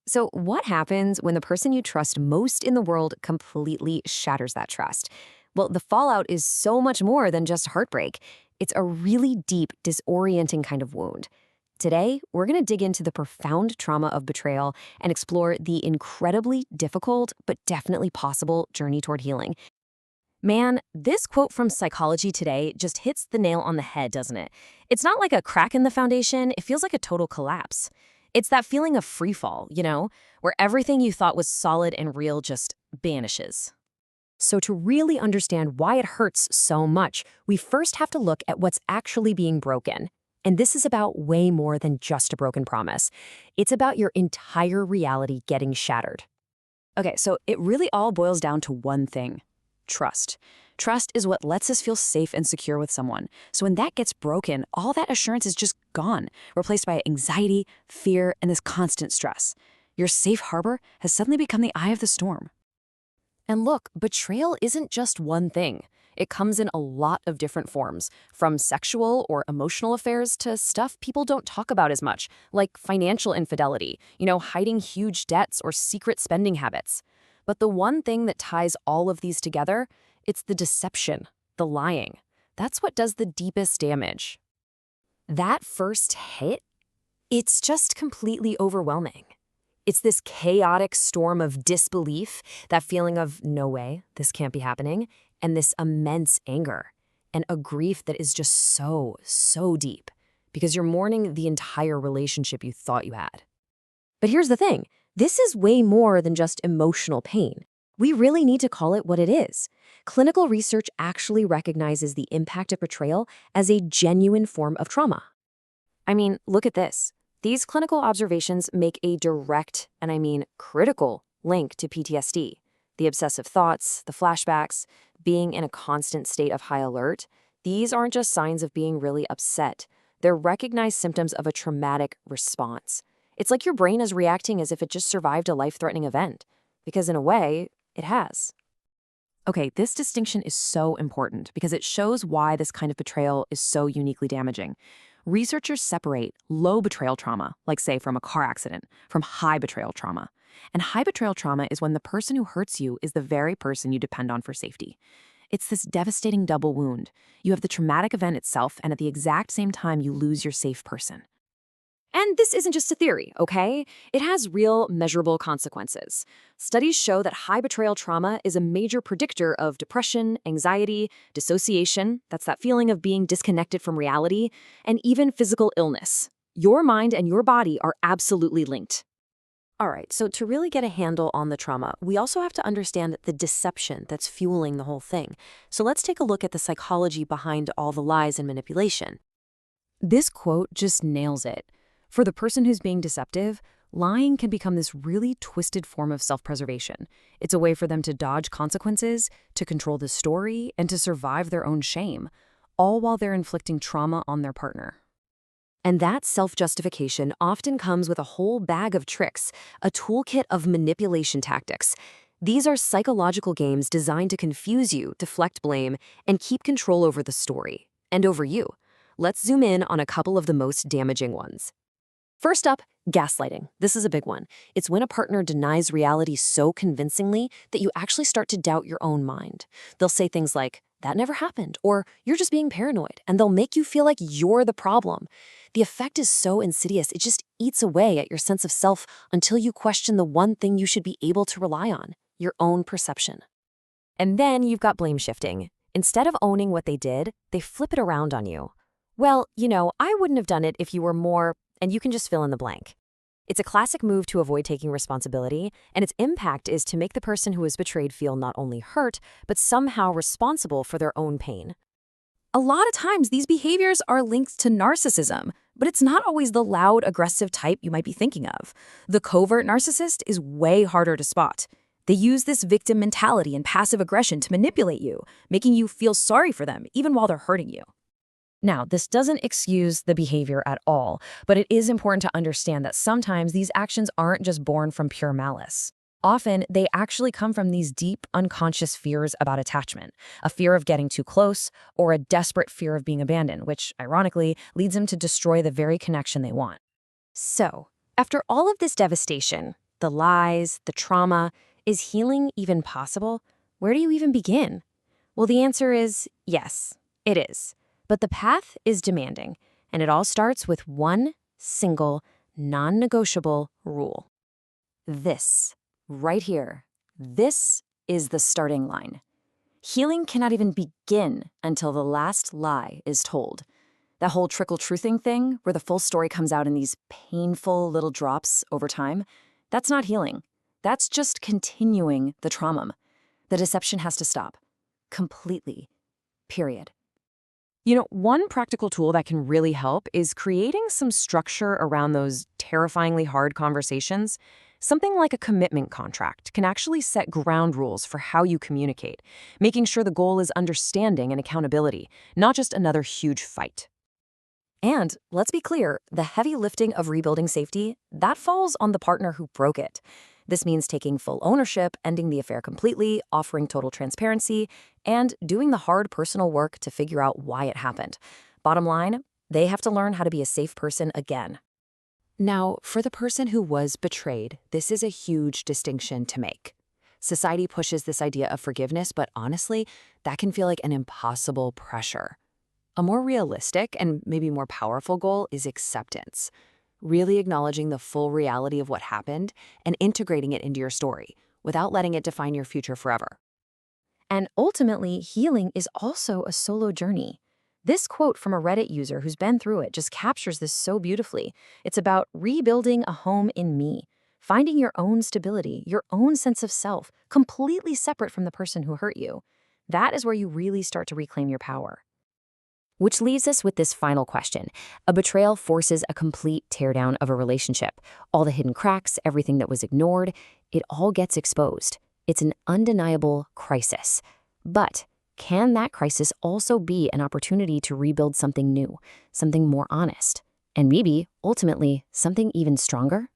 So, what happens when the person you trust most in the world completely shatters that trust? Well, the fallout is so much more than just heartbreak. It's a really deep, disorienting kind of wound. Today, we're going to dig into the profound trauma of betrayal and explore the incredibly difficult, but definitely possible journey toward healing. Man, this quote from Psychology Today just hits the nail on the head, doesn't it? It's not like a crack in the foundation, it feels like a total collapse. It's that feeling of free fall, where everything you thought was solid and real just vanishes. So, to really understand why it hurts so much, we first have to look at what's actually being broken. And this is about way more than just a broken promise. It's about your entire reality getting shattered. Okay, so it really all boils down to one thing: trust. Trust is what lets us feel safe and secure with someone. So when that gets broken, all that assurance is just gone, replaced by anxiety, fear, and this constant stress. Your safe harbor has suddenly become the eye of the storm. And look, betrayal isn't just one thing. It comes in a lot of different forms, from sexual or emotional affairs to stuff people don't talk about as much, like financial infidelity, hiding huge debts or secret spending habits. But the one thing that ties all of these together, it's the deception, the lying. That's what does the deepest damage. That first hit, it's just completely overwhelming. It's this chaotic storm of disbelief, that feeling of no way, this can't be happening, and this immense anger, and a grief that is just so, so deep, because you're mourning the entire relationship you thought you had. But here's the thing, this is way more than just emotional pain. We really need to call it what it is. Clinical research actually recognizes the impact of betrayal as a genuine form of trauma. I mean, look at this. These clinical observations make a direct, and I mean critical, link to PTSD. The obsessive thoughts, the flashbacks, being in a constant state of high alert, these aren't just signs of being really upset. They're recognized symptoms of a traumatic response. It's like your brain is reacting as if it just survived a life-threatening event, because in a way, it has. Okay, this distinction is so important because it shows why this kind of betrayal is so uniquely damaging. Researchers separate low betrayal trauma, like say from a car accident, from high betrayal trauma. And high betrayal trauma is when the person who hurts you is the very person you depend on for safety. It's this devastating double wound. You have the traumatic event itself, and at the exact same time, you lose your safe person. And this isn't just a theory, okay? It has real, measurable consequences. Studies show that high betrayal trauma is a major predictor of depression, anxiety, dissociation, that's that feeling of being disconnected from reality, and even physical illness. Your mind and your body are absolutely linked. All right, so to really get a handle on the trauma, we also have to understand the deception that's fueling the whole thing. So let's take a look at the psychology behind all the lies and manipulation. This quote just nails it. For the person who's being deceptive, lying can become this really twisted form of self-preservation. It's a way for them to dodge consequences, to control the story, and to survive their own shame, all while they're inflicting trauma on their partner. And that self-justification often comes with a whole bag of tricks, a toolkit of manipulation tactics. These are psychological games designed to confuse you, deflect blame, and keep control over the story, and over you. Let's zoom in on a couple of the most damaging ones. First up, gaslighting. This is a big one. It's when a partner denies reality so convincingly that you actually start to doubt your own mind. They'll say things like, "That never happened," or "You're just being paranoid," and they'll make you feel like you're the problem. The effect is so insidious, it just eats away at your sense of self until you question the one thing you should be able to rely on, your own perception. And then you've got blame shifting. Instead of owning what they did, they flip it around on you. Well, I wouldn't have done it if you were more, and you can just fill in the blank. It's a classic move to avoid taking responsibility, and its impact is to make the person who was betrayed feel not only hurt, but somehow responsible for their own pain. A lot of times, these behaviors are linked to narcissism, but it's not always the loud, aggressive type you might be thinking of. The covert narcissist is way harder to spot. They use this victim mentality and passive aggression to manipulate you, making you feel sorry for them, even while they're hurting you. Now, this doesn't excuse the behavior at all, but it is important to understand that sometimes these actions aren't just born from pure malice. Often, they actually come from these deep, unconscious fears about attachment, a fear of getting too close, or a desperate fear of being abandoned, which, ironically, leads them to destroy the very connection they want. So, after all of this devastation, the lies, the trauma. Is healing even possible? Where do you even begin? Well, the answer is yes, it is. But the path is demanding, and it all starts with one single, non-negotiable rule. This, right here, this is the starting line. Healing cannot even begin until the last lie is told. That whole trickle-truthing thing, where the full story comes out in these painful little drops over time, that's not healing. That's just continuing the trauma. The deception has to stop. Completely. Period. One practical tool that can really help is creating some structure around those terrifyingly hard conversations. Something like a commitment contract can actually set ground rules for how you communicate, making sure the goal is understanding and accountability, not just another huge fight. And let's be clear, the heavy lifting of rebuilding safety, that falls on the partner who broke it. This means taking full ownership, ending the affair completely, offering total transparency, and doing the hard personal work to figure out why it happened. Bottom line, they have to learn how to be a safe person again. Now, for the person who was betrayed, this is a huge distinction to make. Society pushes this idea of forgiveness, but honestly, that can feel like an impossible pressure. A more realistic and maybe more powerful goal is acceptance. Really acknowledging the full reality of what happened and integrating it into your story without letting it define your future forever. And ultimately, healing is also a solo journey. This quote from a Reddit user who's been through it just captures this so beautifully. It's about rebuilding a home in me, finding your own stability, your own sense of self, completely separate from the person who hurt you. That is where you really start to reclaim your power. Which leaves us with this final question. A betrayal forces a complete teardown of a relationship. All the hidden cracks, everything that was ignored, it all gets exposed. It's an undeniable crisis. But can that crisis also be an opportunity to rebuild something new, something more honest, and maybe, ultimately, something even stronger?